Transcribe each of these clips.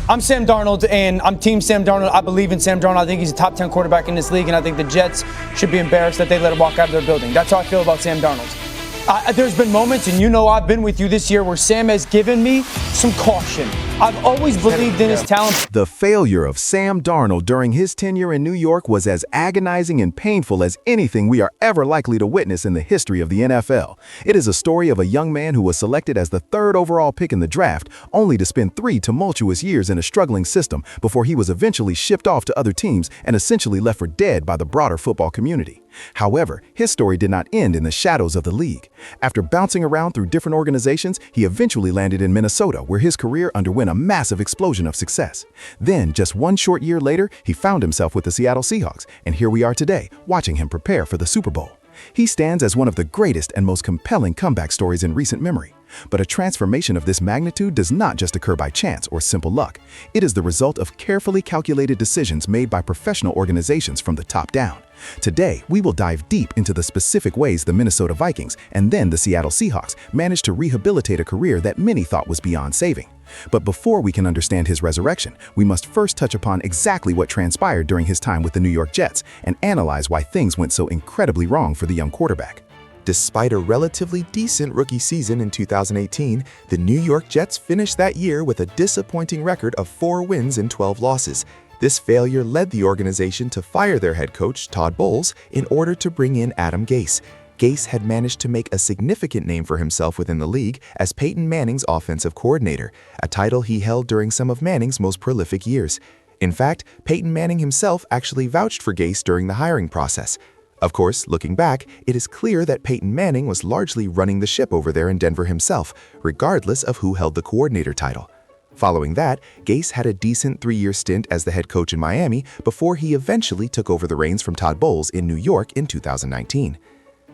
I'm Sam Darnold, and I'm Team Sam Darnold. I believe in Sam Darnold. I think he's a top 10 quarterback in this league, and I think the Jets should be embarrassed that they let him walk out of their building. That's how I feel about Sam Darnold. There's been moments, and you know I've been with you this year, where Sam has given me some caution. I've always believed in his talent. The failure of Sam Darnold during his tenure in New York was as agonizing and painful as anything we are ever likely to witness in the history of the NFL. It is a story of a young man who was selected as the 3rd overall pick in the draft, only to spend 3 tumultuous years in a struggling system before he was eventually shipped off to other teams and essentially left for dead by the broader football community. However, his story did not end in the shadows of the league. After bouncing around through different organizations, he eventually landed in Minnesota, where his career underwent a massive explosion of success. Then, just 1 short year later, he found himself with the Seattle Seahawks, and here we are today, watching him prepare for the Super Bowl. He stands as one of the greatest and most compelling comeback stories in recent memory. But a transformation of this magnitude does not just occur by chance or simple luck. It is the result of carefully calculated decisions made by professional organizations from the top down. Today, we will dive deep into the specific ways the Minnesota Vikings and then the Seattle Seahawks managed to rehabilitate a career that many thought was beyond saving. But before we can understand his resurrection, we must first touch upon exactly what transpired during his time with the New York Jets and analyze why things went so incredibly wrong for the young quarterback. Despite a relatively decent rookie season in 2018, the New York Jets finished that year with a disappointing record of 4 wins and 12 losses. This failure led the organization to fire their head coach, Todd Bowles, in order to bring in Adam Gase. Gase had managed to make a significant name for himself within the league as Peyton Manning's offensive coordinator, a title he held during some of Manning's most prolific years. In fact, Peyton Manning himself actually vouched for Gase during the hiring process. Of course, looking back, it is clear that Peyton Manning was largely running the ship over there in Denver himself, regardless of who held the coordinator title. Following that, Gase had a decent 3-year stint as the head coach in Miami before he eventually took over the reins from Todd Bowles in New York in 2019.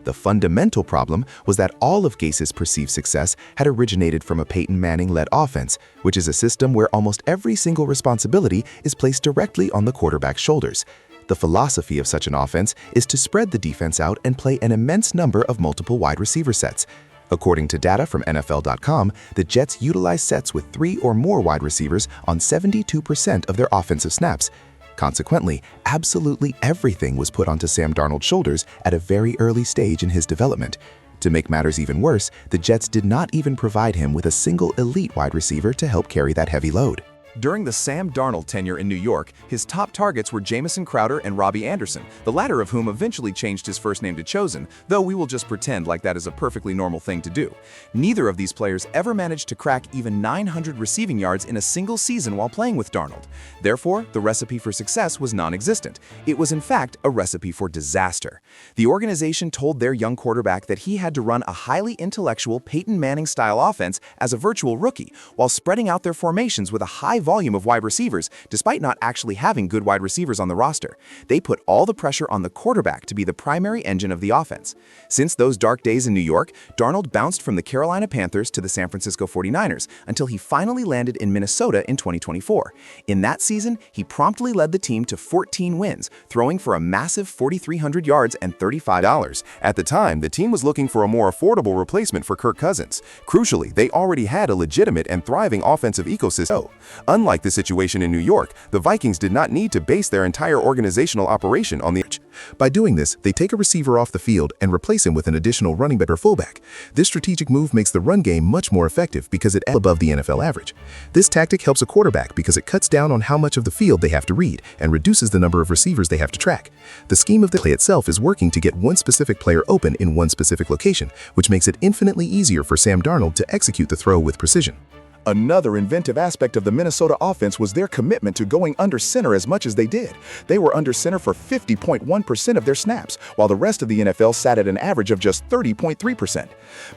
The fundamental problem was that all of Gase's perceived success had originated from a Peyton Manning-led offense, which is a system where almost every single responsibility is placed directly on the quarterback's shoulders. The philosophy of such an offense is to spread the defense out and play an immense number of multiple wide receiver sets. According to data from NFL.com, the Jets utilize sets with 3 or more wide receivers on 72% of their offensive snaps. Consequently, absolutely everything was put onto Sam Darnold's shoulders at a very early stage in his development. To make matters even worse, the Jets did not even provide him with a single elite wide receiver to help carry that heavy load. During the Sam Darnold tenure in New York, his top targets were Jamison Crowder and Robbie Anderson, the latter of whom eventually changed his first name to Chosen, though we will just pretend like that is a perfectly normal thing to do. Neither of these players ever managed to crack even 900 receiving yards in a single season while playing with Darnold. Therefore, the recipe for success was non-existent. It was in fact a recipe for disaster. The organization told their young quarterback that he had to run a highly intellectual Peyton Manning-style offense as a virtual rookie, while spreading out their formations with a high volume of wide receivers, despite not actually having good wide receivers on the roster. They put all the pressure on the quarterback to be the primary engine of the offense. Since those dark days in New York, Darnold bounced from the Carolina Panthers to the San Francisco 49ers until he finally landed in Minnesota in 2024. In that season, he promptly led the team to 14 wins, throwing for a massive 4,300 yards and $35. At the time, the team was looking for a more affordable replacement for Kirk Cousins. Crucially, they already had a legitimate and thriving offensive ecosystem. Unlike the situation in New York, the Vikings did not need to base their entire organizational operation on the edge. By doing this, they take a receiver off the field and replace him with an additional running back or fullback. This strategic move makes the run game much more effective because it is above the NFL average. This tactic helps a quarterback because it cuts down on how much of the field they have to read and reduces the number of receivers they have to track. The scheme of the play itself is working to get one specific player open in one specific location, which makes it infinitely easier for Sam Darnold to execute the throw with precision. Another inventive aspect of the Minnesota offense was their commitment to going under center as much as they did. They were under center for 50.1% of their snaps, while the rest of the NFL sat at an average of just 30.3%.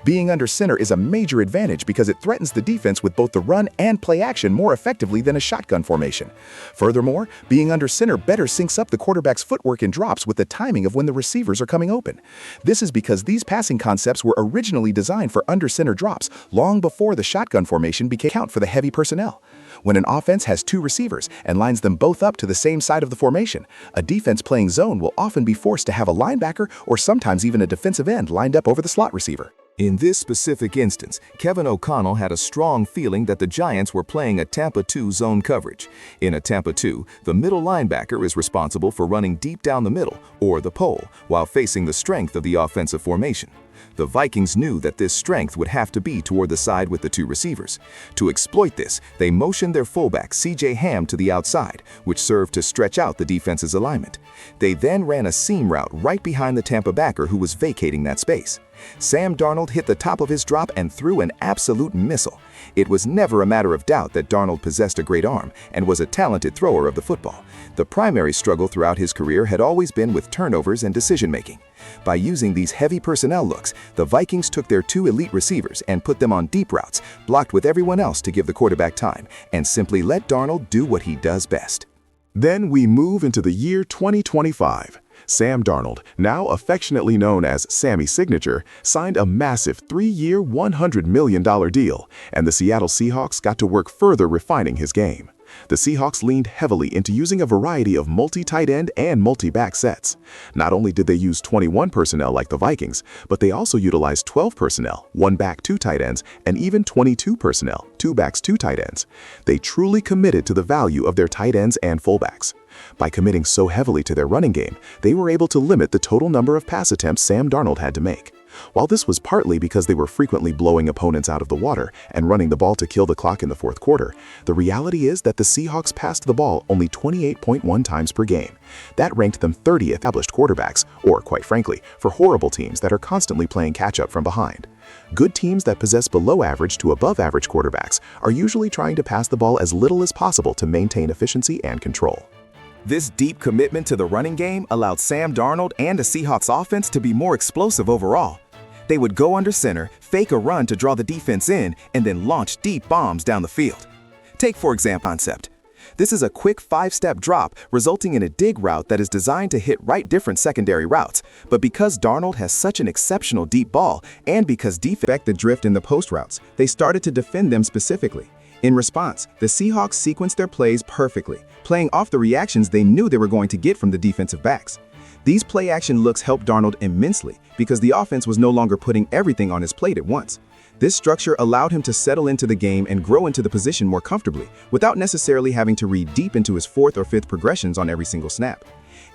Being under center is a major advantage because it threatens the defense with both the run and play action more effectively than a shotgun formation. Furthermore, being under center better syncs up the quarterback's footwork and drops with the timing of when the receivers are coming open. This is because these passing concepts were originally designed for under center drops long before the shotgun formation became count for the heavy personnel. When an offense has 2 receivers and lines them both up to the same side of the formation, a defense playing zone will often be forced to have a linebacker or sometimes even a defensive end lined up over the slot receiver. In this specific instance, Kevin O'Connell had a strong feeling that the Giants were playing a Tampa 2 zone coverage. In a Tampa 2, the middle linebacker is responsible for running deep down the middle, or the pole, while facing the strength of the offensive formation. The Vikings knew that this strength would have to be toward the side with the two receivers. To exploit this, they motioned their fullback C.J. Ham to the outside, which served to stretch out the defense's alignment. They then ran a seam route right behind the Tampa backer who was vacating that space. Sam Darnold hit the top of his drop and threw an absolute missile. It was never a matter of doubt that Darnold possessed a great arm and was a talented thrower of the football. The primary struggle throughout his career had always been with turnovers and decision-making. By using these heavy personnel looks, the Vikings took their two elite receivers and put them on deep routes, blocked with everyone else to give the quarterback time, and simply let Darnold do what he does best. Then we move into the year 2025. Sam Darnold, now affectionately known as Sammy's Signature, signed a massive 3-year, $100 million deal, and the Seattle Seahawks got to work further refining his game. The Seahawks leaned heavily into using a variety of multi-tight end and multi-back sets. Not only did they use 21 personnel like the Vikings, but they also utilized 12 personnel, 1 back, 2 tight ends, and even 22 personnel, 2 backs, 2 tight ends. They truly committed to the value of their tight ends and fullbacks. By committing so heavily to their running game, they were able to limit the total number of pass attempts Sam Darnold had to make. While this was partly because they were frequently blowing opponents out of the water and running the ball to kill the clock in the fourth quarter, the reality is that the Seahawks passed the ball only 28.1 times per game. That ranked them 30th established quarterbacks, or quite frankly, for horrible teams that are constantly playing catch-up from behind. Good teams that possess below-average to above-average quarterbacks are usually trying to pass the ball as little as possible to maintain efficiency and control. This deep commitment to the running game allowed Sam Darnold and the Seahawks offense to be more explosive overall. They would go under center, fake a run to draw the defense in, and then launch deep bombs down the field. Take, for example, concept. This is a quick 5-step drop resulting in a dig route that is designed to hit right different secondary routes. But because Darnold has such an exceptional deep ball, and because defense expect the drift in the post routes, they started to defend them specifically. In response, the Seahawks sequenced their plays perfectly, playing off the reactions they knew they were going to get from the defensive backs. These play-action looks helped Darnold immensely because the offense was no longer putting everything on his plate at once. This structure allowed him to settle into the game and grow into the position more comfortably, without necessarily having to read deep into his 4th or 5th progressions on every single snap.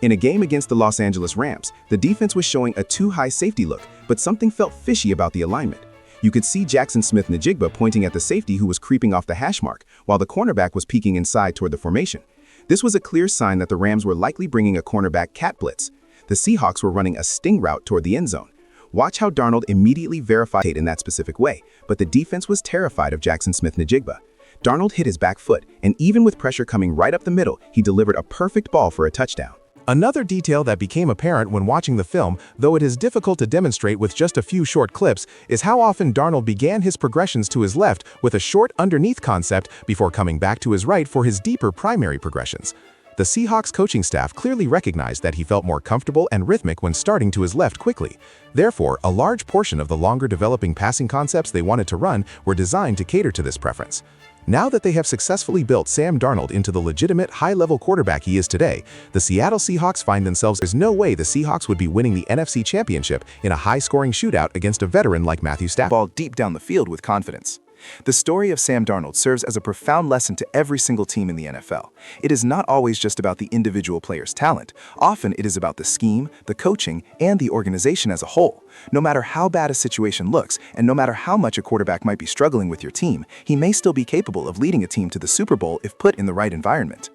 In a game against the Los Angeles Rams, the defense was showing a too-high safety look, but something felt fishy about the alignment. You could see Jackson Smith-Njigba pointing at the safety who was creeping off the hash mark, while the cornerback was peeking inside toward the formation. This was a clear sign that the Rams were likely bringing a cornerback cat blitz. The Seahawks were running a sting route toward the end zone. Watch how Darnold immediately verified it in that specific way, but the defense was terrified of Jackson Smith-Njigba. Darnold hit his back foot, and even with pressure coming right up the middle, he delivered a perfect ball for a touchdown. Another detail that became apparent when watching the film, though it is difficult to demonstrate with just a few short clips, is how often Darnold began his progressions to his left with a short underneath concept before coming back to his right for his deeper primary progressions. The Seahawks coaching staff clearly recognized that he felt more comfortable and rhythmic when starting to his left quickly. Therefore, a large portion of the longer developing passing concepts they wanted to run were designed to cater to this preference. Now that they have successfully built Sam Darnold into the legitimate high-level quarterback he is today, the Seattle Seahawks find themselves there's no way the Seahawks would be winning the NFC Championship in a high-scoring shootout against a veteran like Matthew Stafford. Ball deep down the field with confidence. The story of Sam Darnold serves as a profound lesson to every single team in the NFL. It is not always just about the individual player's talent. Often it is about the scheme, the coaching, and the organization as a whole. No matter how bad a situation looks, and no matter how much a quarterback might be struggling with your team, he may still be capable of leading a team to the Super Bowl if put in the right environment.